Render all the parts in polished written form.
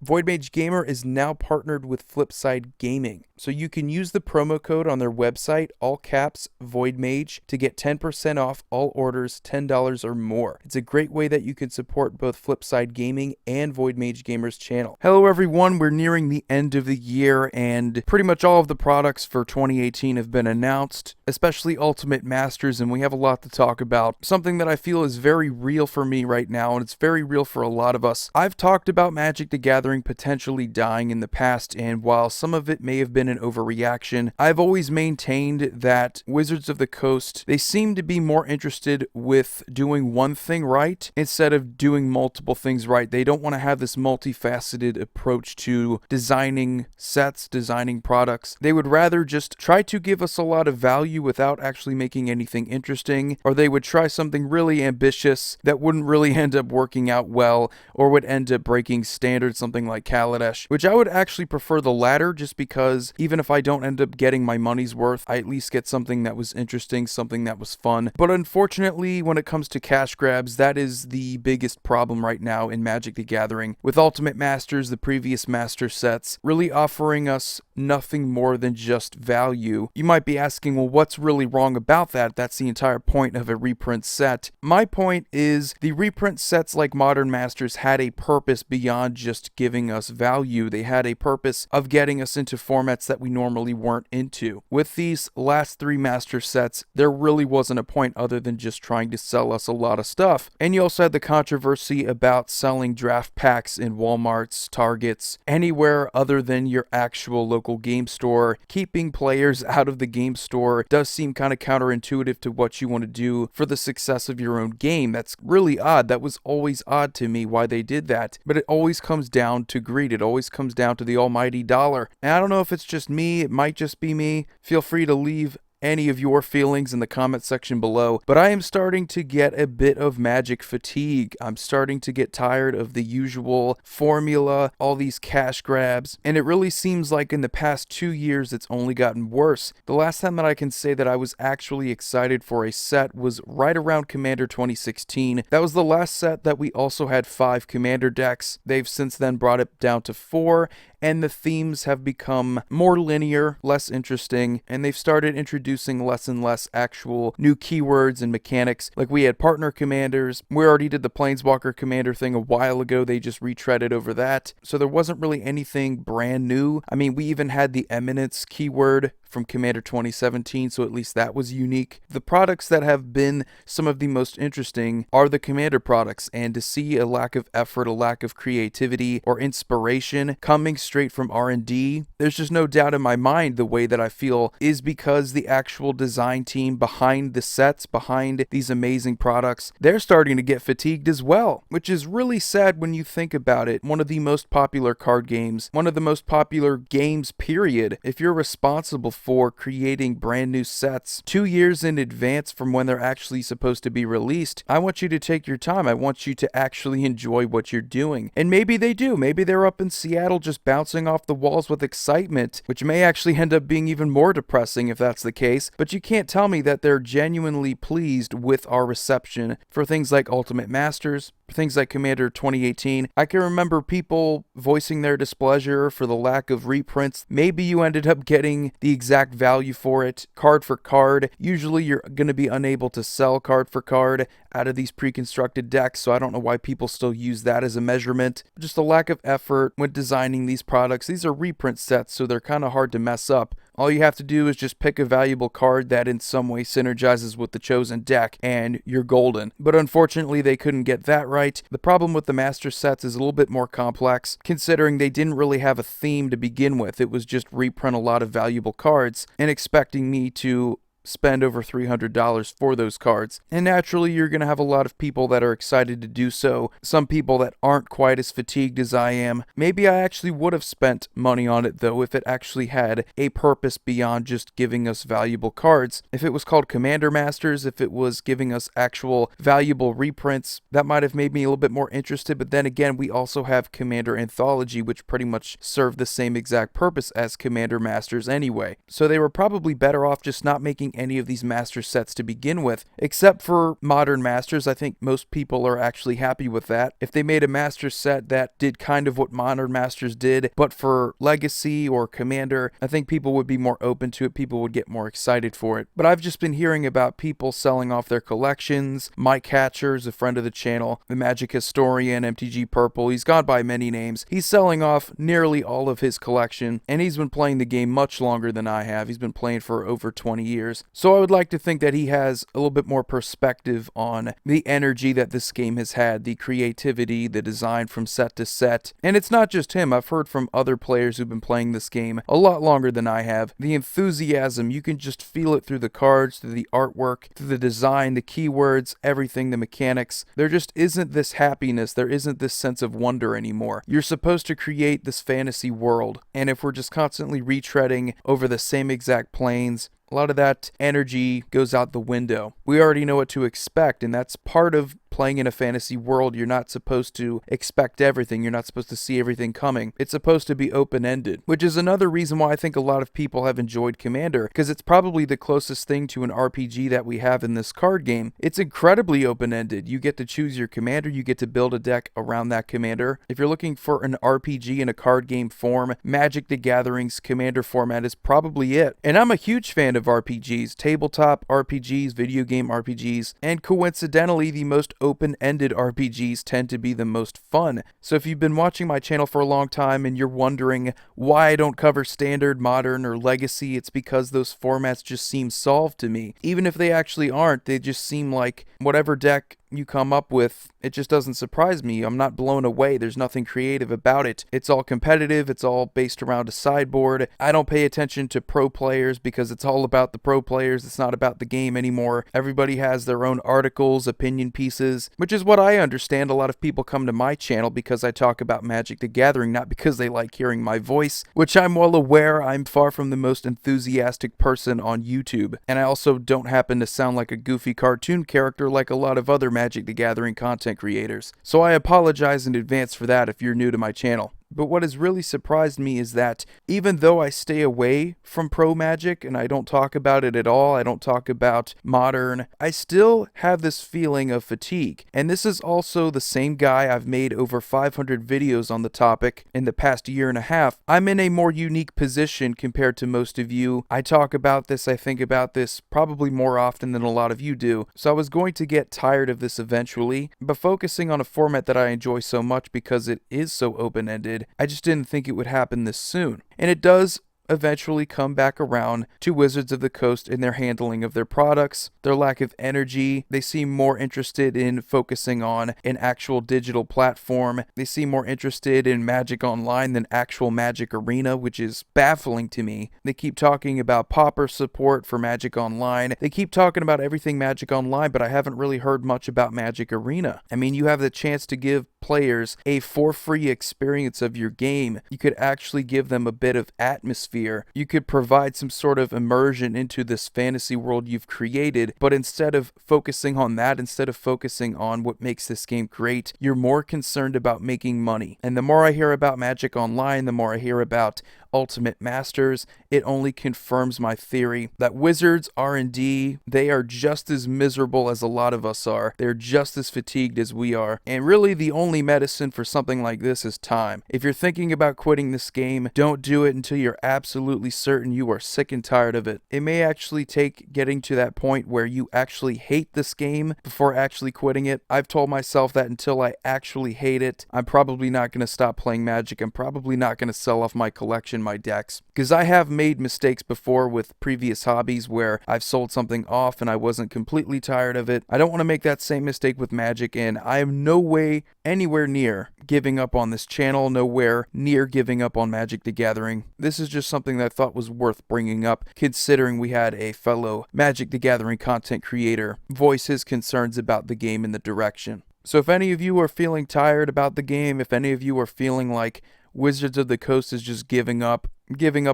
Void Mage Gamer is now partnered with Flipside Gaming, so you can use the promo code on their website, all caps Void Mage, to get 10% off all orders $10 or more. It's a great way that you can support both Flipside Gaming and Void Mage Gamer's channel. Hello everyone, we're nearing the end of the year and pretty much all of the products for 2018 have been announced, especially Ultimate Masters, and we have a lot to talk about. Something that I feel is very real for me right now, and it's very real for a lot of us. I've talked about Magic the Gathering potentially dying in the past, and while some of it may have been an overreaction, I've always maintained that Wizards of the Coast, they seem to be more interested with doing one thing right instead of doing multiple things right. They don't want to have this multifaceted approach to designing sets, designing products. They would rather just try to give us a lot of value without actually making anything interesting, or they would try something really ambitious that wouldn't really end up working out well, or would end up breaking standards, something like Kaladesh, which I would actually prefer the latter, just because even if I don't end up getting my money's worth, I at least get something that was interesting, something that was fun. But unfortunately, when it comes to cash grabs, that is the biggest problem right now in Magic the Gathering. With Ultimate Masters, the previous Master sets, really offering us nothing more than just value. You might be asking, well, what's really wrong about that? That's the entire point of a reprint set. My point is, the reprint sets like Modern Masters had a purpose beyond just giving us value. They had a purpose of getting us into formats that we normally weren't into. With these last three Master sets, there really wasn't a point other than just trying to sell us a lot of stuff. And you also had the controversy about selling draft packs in Walmarts, Targets, anywhere other than your actual local game store. Keeping players out of the game store does seem kind of counterintuitive to what you want to do for the success of your own game. That's really odd. That was always odd to me why they did that. But it always comes down to greed. It always comes down to the almighty dollar. And I don't know if it's just me. It might just be me. Feel free to leave any of your feelings in the comment section below, but I am starting to get a bit of Magic fatigue. I'm starting to get tired of the usual formula, all these cash grabs, and it really seems like in the past 2 years it's only gotten worse. The last time that I can say that I was actually excited for a set was right around Commander 2016. That was the last set that we also had 5 Commander decks. They've since then brought it down to 4, and the themes have become more linear, less interesting, and they've started introducing less and less actual new keywords and mechanics. Like we had partner commanders. We already did the Planeswalker commander thing a while ago. They just retreaded over that. So there wasn't really anything brand new. I mean, we even had the Eminence keyword from Commander 2017, so at least that was unique. The products that have been some of the most interesting are the Commander products, and to see a lack of effort, a lack of creativity or inspiration coming straight from R&D, there's just no doubt in my mind the way that I feel is because the actual design team behind the sets, behind these amazing products, they're starting to get fatigued as well, which is really sad when you think about it. One of the most popular card games, one of the most popular games period, if you're responsible for creating brand new sets 2 years in advance from when they're actually supposed to be released, I want you to take your time. I want you to actually enjoy what you're doing. And maybe they do. Maybe they're up in Seattle just bouncing off the walls with excitement, which may actually end up being even more depressing if that's the case. But you can't tell me that they're genuinely pleased with our reception for things like Ultimate Masters, things like Commander 2018. I can remember people voicing their displeasure for the lack of reprints. Maybe you ended up getting the exact value for it, card for card. Usually you're going to be unable to sell card for card out of these pre-constructed decks, so I don't know why people still use that as a measurement. Just a lack of effort when designing these products. These are reprint sets, so they're kind of hard to mess up. All you have to do is just pick a valuable card that in some way synergizes with the chosen deck, and you're golden. But unfortunately, they couldn't get that right. The problem with the Master sets is a little bit more complex, considering they didn't really have a theme to begin with. It was just reprint a lot of valuable cards, and expecting me to spend over $300 for those cards. And naturally, you're going to have a lot of people that are excited to do so. Some people that aren't quite as fatigued as I am. Maybe I actually would have spent money on it, though, if it actually had a purpose beyond just giving us valuable cards. If it was called Commander Masters, if it was giving us actual valuable reprints, that might have made me a little bit more interested. But then again, we also have Commander Anthology, which pretty much served the same exact purpose as Commander Masters anyway. So they were probably better off just not making any of these master sets to begin with, except for Modern Masters. I think most people are actually happy with that. If they made a master set that did kind of what Modern Masters did, but for Legacy or Commander, I think people would be more open to it. People would get more excited for it. But I've just been hearing about people selling off their collections. Mike Hatcher's a friend of the channel, the Magic Historian, MTG Purple. He's gone by many names. He's selling off nearly all of his collection, and he's been playing the game much longer than I have. He's been playing for over 20 years. So I would like to think that he has a little bit more perspective on the energy that this game has had, the creativity, the design from set to set. And it's not just him. I've heard from other players who've been playing this game a lot longer than I have. The enthusiasm, you can just feel it through the cards, through the artwork, through the design, the keywords, everything, the mechanics. There just isn't this happiness. There isn't this sense of wonder anymore. You're supposed to create this fantasy world, and if we're just constantly retreading over the same exact planes, a lot of that energy goes out the window. We already know what to expect, and that's part of playing in a fantasy world. You're not supposed to expect everything. You're not supposed to see everything coming. It's supposed to be open-ended, which is another reason why I think a lot of people have enjoyed Commander, because it's probably the closest thing to an RPG that we have in this card game. It's incredibly open-ended. You get to choose your commander. You get to build a deck around that commander. If you're looking for an RPG in a card game form, Magic the Gathering's Commander format is probably it. And I'm a huge fan of RPGs, tabletop RPGs, video game RPGs, and coincidentally, the most open-ended RPGs tend to be the most fun. So if you've been watching my channel for a long time and you're wondering why I don't cover Standard, Modern, or Legacy, it's because those formats just seem solved to me. Even if they actually aren't, they just seem like whatever deck you come up with, it just doesn't surprise me. I'm not blown away. There's nothing creative about it. It's all competitive. It's all based around a sideboard. I don't pay attention to pro players because it's all about the pro players. It's not about the game anymore. Everybody has their own articles, opinion pieces, which is what I understand. A lot of people come to my channel because I talk about Magic the Gathering, not because they like hearing my voice, which I'm well aware I'm far from the most enthusiastic person on YouTube. And I also don't happen to sound like a goofy cartoon character like a lot of other Magic the Gathering content creators. So I apologize in advance for that if you're new to my channel. But what has really surprised me is that even though I stay away from pro Magic and I don't talk about it at all, I don't talk about Modern, I still have this feeling of fatigue. And this is also the same guy. I've made over 500 videos on the topic in the past year and a half. I'm in a more unique position compared to most of you. I talk about this, I think about this probably more often than a lot of you do. So I was going to get tired of this eventually, but focusing on a format that I enjoy so much because it is so open-ended, I just didn't think it would happen this soon. And it does eventually come back around to Wizards of the Coast in their handling of their products, their lack of energy. They seem more interested in focusing on an actual digital platform. They seem more interested in Magic Online than actual Magic Arena, which is baffling to me. They keep talking about Pauper support for Magic Online. They keep talking about everything Magic Online, but I haven't really heard much about Magic Arena. I mean, you have the chance to give players a for-free experience of your game. You could actually give them a bit of atmosphere. You could provide some sort of immersion into this fantasy world you've created, but instead of focusing on that, instead of focusing on what makes this game great, you're more concerned about making money. And the more I hear about Magic Online, the more I hear about Ultimate Masters, it only confirms my theory that Wizards R&D, they are just as miserable as a lot of us are. They're just as fatigued as we are. And really the only medicine for something like this is time. If you're thinking about quitting this game, don't do it until you're absolutely certain you are sick and tired of it. It may actually take getting to that point where you actually hate this game before actually quitting it. I've told myself that until I actually hate it, I'm probably not going to stop playing Magic. I'm probably not going to sell off my collection, my decks, because I have made mistakes before with previous hobbies where I've sold something off and I wasn't completely tired of it. I don't want to make that same mistake with Magic, and I am no way anywhere near giving up on this channel, nowhere near giving up on Magic the Gathering. This is just something that I thought was worth bringing up, considering we had a fellow Magic the Gathering content creator voice his concerns about the game and the direction. So if any of you are feeling tired about the game, if any of you are feeling like Wizards of the Coast is just giving up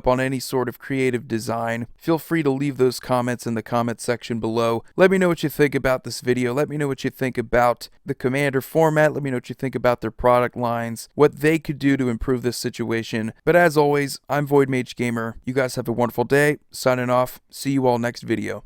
on any sort of creative design, feel free to leave those comments in the comment section below. Let me know what you think about this video. Let me know what you think about the Commander format. Let me know what you think about their product lines, what they could do to improve this situation. But as always, I'm Void Mage Gamer. You guys have a wonderful day. Signing off. See you all next video.